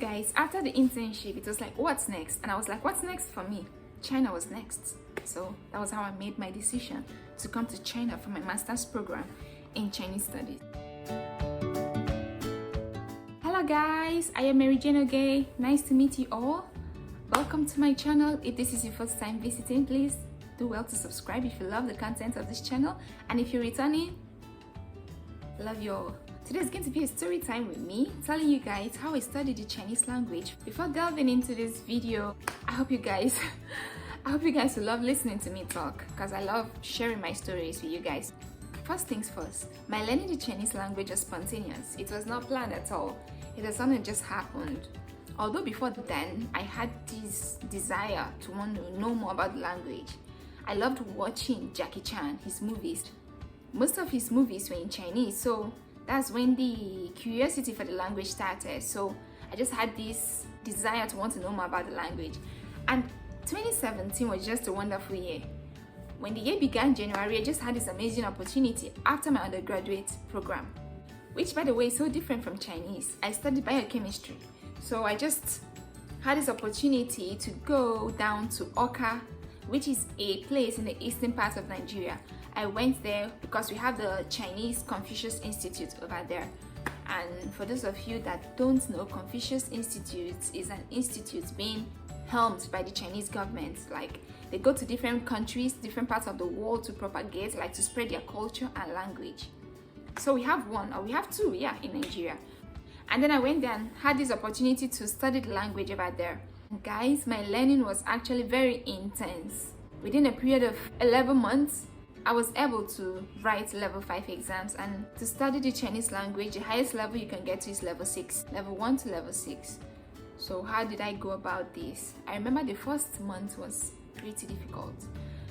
Guys, after the internship, it was like, what's next? And I was like, what's next for me? China was next. So that was how I made my decision to come to China for my master's program in Chinese studies. Hello guys, I am Mary Jane Ogay. Nice to meet you all. Welcome to my channel. If this is your first time visiting, please do well to subscribe if you love the content of this channel. And if you're returning, love you all. Today is going to be a story time with me, telling you guys how I studied the Chinese language. Before delving into this video, I hope you guys will love listening to me talk, because I love sharing my stories with you guys. First things first, my learning the Chinese language was spontaneous. It was not planned at all. It was something that just happened. Although before then, I had this desire to want to know more about the language. I loved watching Jackie Chan, his movies. Most of his movies were in Chinese, so that's when the curiosity for the language started. So I just had this desire to want to know more about the language. And 2017 was just a wonderful year. When the year began January, I just had this amazing opportunity after my undergraduate program, which by the way is so different from Chinese. I studied biochemistry. So I just had this opportunity to go down to Oka, which is a place in the eastern part of Nigeria. I went there because we have the Chinese Confucius Institute over there. And for those of you that don't know, Confucius Institute is an institute being helmed by the Chinese government. Like, they go to different countries, different parts of the world to propagate, like to spread their culture and language. So we have one, or we have two, in Nigeria. And then I went there and had this opportunity to study the language over there. And guys, my learning was actually very intense. Within a period of 11 months, I was able to write level 5 exams, and to study the Chinese language, the highest level you can get to is level 6, level 1 to level 6. So how did I go about this? I remember the first month was pretty difficult,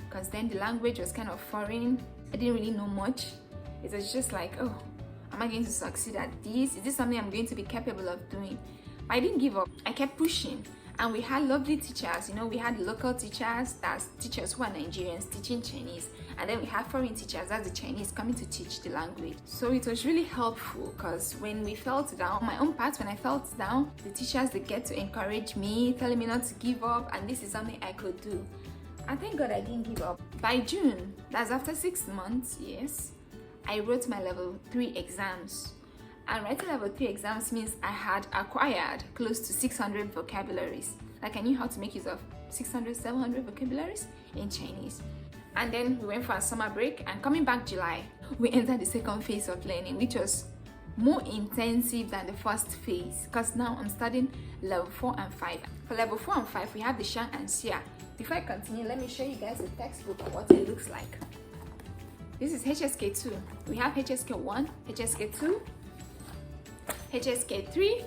because then the language was kind of foreign. I didn't really know much. It was just like, oh, am I going to succeed at this? Is this something I'm going to be capable of doing? But I didn't give up. I kept pushing. And we had lovely teachers. We had local teachers, that's teachers who are Nigerians teaching Chinese. And then we have foreign teachers, that's the Chinese coming to teach the language. So it was really helpful, because when we felt down, my own part, when I felt down, the teachers, they get to encourage me, telling me not to give up, and this is something I could do. And thank God I didn't give up. By June, that's after 6 months, yes, I wrote my level 3 exams. And writing level 3 exams means I had acquired close to 600 vocabularies. Like, I knew how to make use of 600, 700 vocabularies in Chinese. And then we went for a summer break, and coming back July, we entered the second phase of learning, which was more intensive than the first phase, because now I'm studying level 4 and 5. For level 4 and 5, we have the Shang and Xia. Before I continue, let me show you guys the textbook of what it looks like. This is HSK 2. We have HSK 1, HSK 2, HSK 3,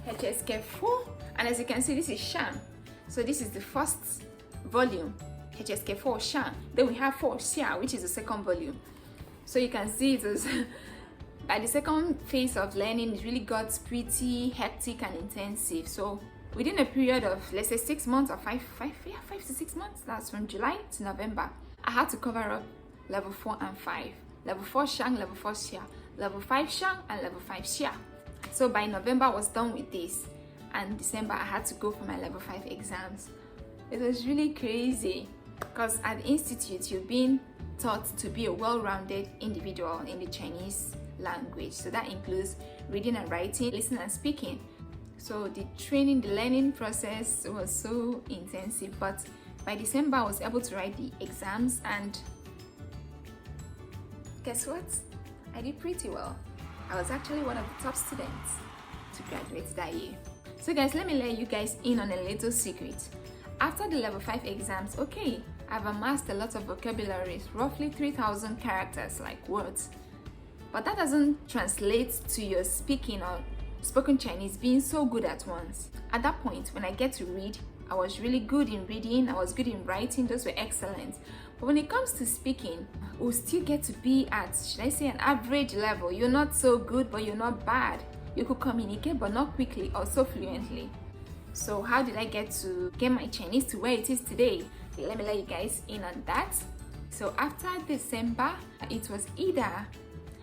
HSK 4, and as you can see, this is Shang. So this is the first volume, HSK 4 Shang. Then we have 4 Xia, which is the second volume. So you can see it was by the second phase of learning, it really got pretty hectic and intensive. So within a period of, let's say, 6 months or 5 to 6 months, that's from July to November, I had to cover up level 4 and 5, level 4 Shang, level 4 Xia, level 5 Shang, and level 5 Xia. So by November I was done with this, and December I had to go for my level 5 exams. It was really crazy, because at the institute you're being taught to be a well-rounded individual in the Chinese language. So that includes reading and writing, listening and speaking. So the training, the learning process was so intensive, but by December I was able to write the exams, and guess what? I did pretty well. I was actually one of the top students to graduate that year. So guys, let me let you guys in on a little secret. After the level 5 exams, okay, I've amassed a lot of vocabularies, roughly 3,000 characters, like words. But that doesn't translate to your speaking or spoken Chinese being so good at once. At that point, when I get to read, I was really good in reading, I was good in writing, those were excellent. But when it comes to speaking, we'll still get to be at, should I say, an average level. You're not so good, but you're not bad. You could communicate, but not quickly or so fluently. So how did I get my Chinese to where it is today? Let me let you guys in on that. So after December, it was either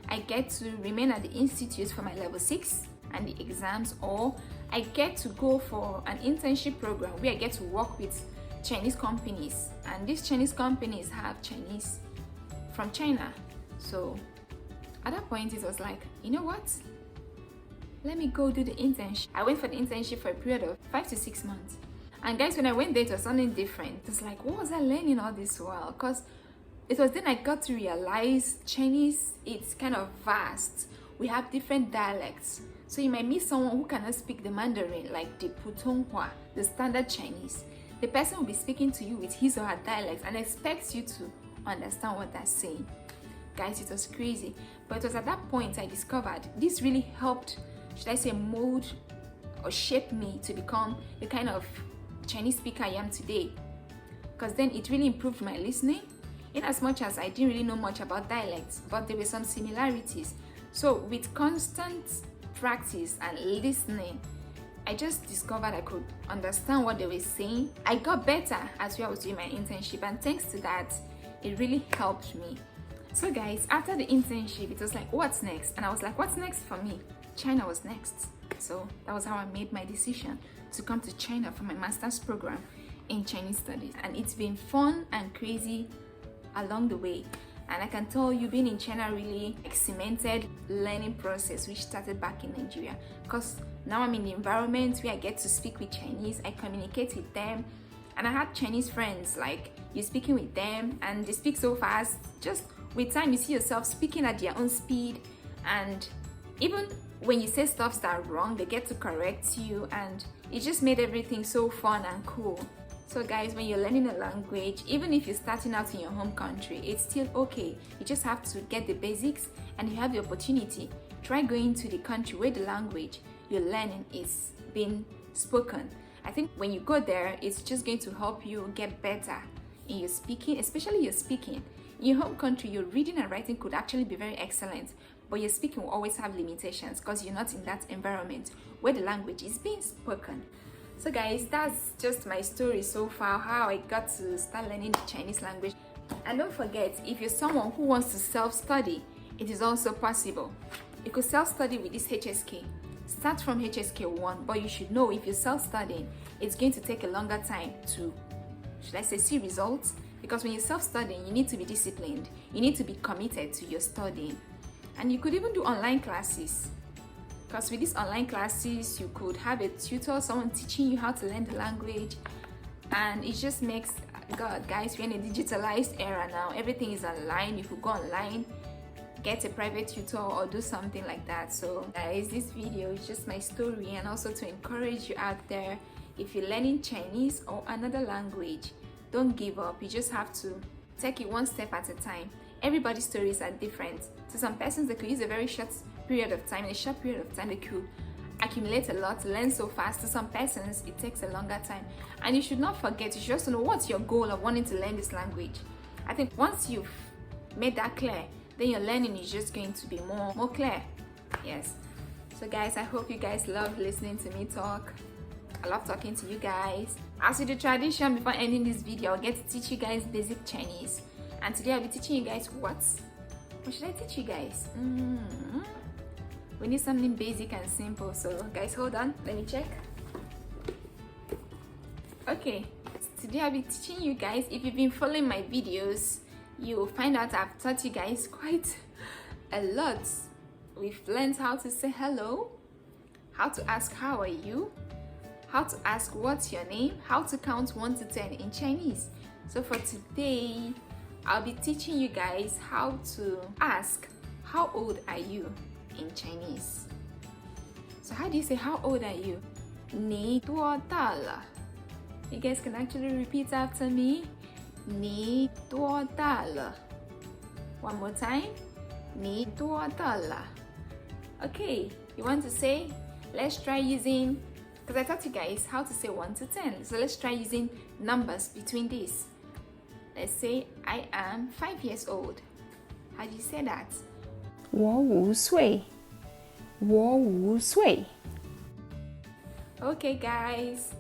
I get to remain at the institute for my level 6 and the exams, or I get to go for an internship program where I get to work with Chinese companies, and these Chinese companies have Chinese from China. So at that point it was like, you know what, let me go do the internship. I went for the internship for a period of 5 to 6 months. And guys, when I went there, it was something different. It's like, what was I learning all this while? Because it was then I got to realize Chinese, it's kind of vast. We have different dialects. So you might meet someone who cannot speak the Mandarin, like the Putonghua, the standard Chinese. The person will be speaking to you with his or her dialect and expects you to understand what they're saying. Guys, it was crazy. But it was at that point I discovered this really helped, should I say, mold or shape me to become the kind of Chinese speaker I am today. Because then it really improved my listening, in as much as I didn't really know much about dialects, but there were some similarities. So with constant practice and listening, I just discovered I could understand what they were saying. I got better as I was doing my internship, and thanks to that, it really helped me. So guys, after the internship, it was like, what's next? And I was like, what's next for me? China was next. So that was how I made my decision to come to China for my master's program in Chinese studies. And it's been fun and crazy along the way. And I can tell you, being in China really cemented learning process which started back in Nigeria, because now I'm in the environment where I get to speak with Chinese, I communicate with them, and I had Chinese friends, like you're speaking with them and they speak so fast. Just with time you see yourself speaking at their own speed, and even when you say stuff that are wrong, they get to correct you, and it just made everything so fun and cool. So guys, when you're learning a language, even if you're starting out in your home country, it's still okay. You just have to get the basics, and you have the opportunity. Try going to the country where the language you're learning is being spoken. I think when you go there, it's just going to help you get better in your speaking, especially your speaking. In your home country, your reading and writing could actually be very excellent, but your speaking will always have limitations because you're not in that environment where the language is being spoken. So guys, that's just my story so far, how I got to start learning the Chinese language. And don't forget, if you're someone who wants to self-study, it is also possible. You could self-study with this HSK. Start from HSK 1, but you should know if you're self-studying, it's going to take a longer time to, should I say, see results. Because when you're self-studying, you need to be disciplined. You need to be committed to your studying. And you could even do online classes. Because with these online classes, you could have a tutor, someone teaching you how to learn the language. And it just makes, God, guys, we're in a digitalized era now. Everything is online. You could go online, get a private tutor, or do something like that. So guys, this video is just my story, and also to encourage you out there, if you're learning Chinese or another language, don't give up. You just have to take it one step at a time. Everybody's stories are different. To some persons, they could use a very short period of time. In a short period of time, they could accumulate a lot, learn so fast. To some persons, it takes a longer time. And you should not forget, you should also know what's your goal of wanting to learn this language. I think once you've made that clear, then your learning is just going to be more clear. Yes. So guys, I hope you guys love listening to me talk. I love talking to you guys. As with the tradition, before ending this video, I'll get to teach you guys basic Chinese. And today I'll be teaching you guys what should I teach you guys? We need something basic and simple. So guys, hold on, let me check. Okay, today I'll be teaching you guys, if you've been following my videos, you will find out I've taught you guys quite a lot. We've learned how to say hello, how to ask how are you, how to ask what's your name, how to count 1 to 10 in Chinese. So for today, I'll be teaching you guys how to ask how old are you in Chinese. So how do you say how old are you? 你多大了? You guys can actually repeat after me. 你多大了? One more time. 你多大了? Okay, you want to say? Let's try using, because I taught you guys how to say 1 to 10. So let's try using numbers between these. Let's say I am 5 years old. How do you say that? 我5岁. 我5岁. Okay guys,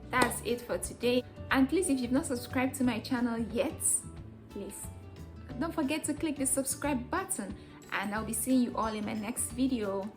that's it for today. And please, if you've not subscribed to my channel yet, please don't forget to click the subscribe button, and I'll be seeing you all in my next video.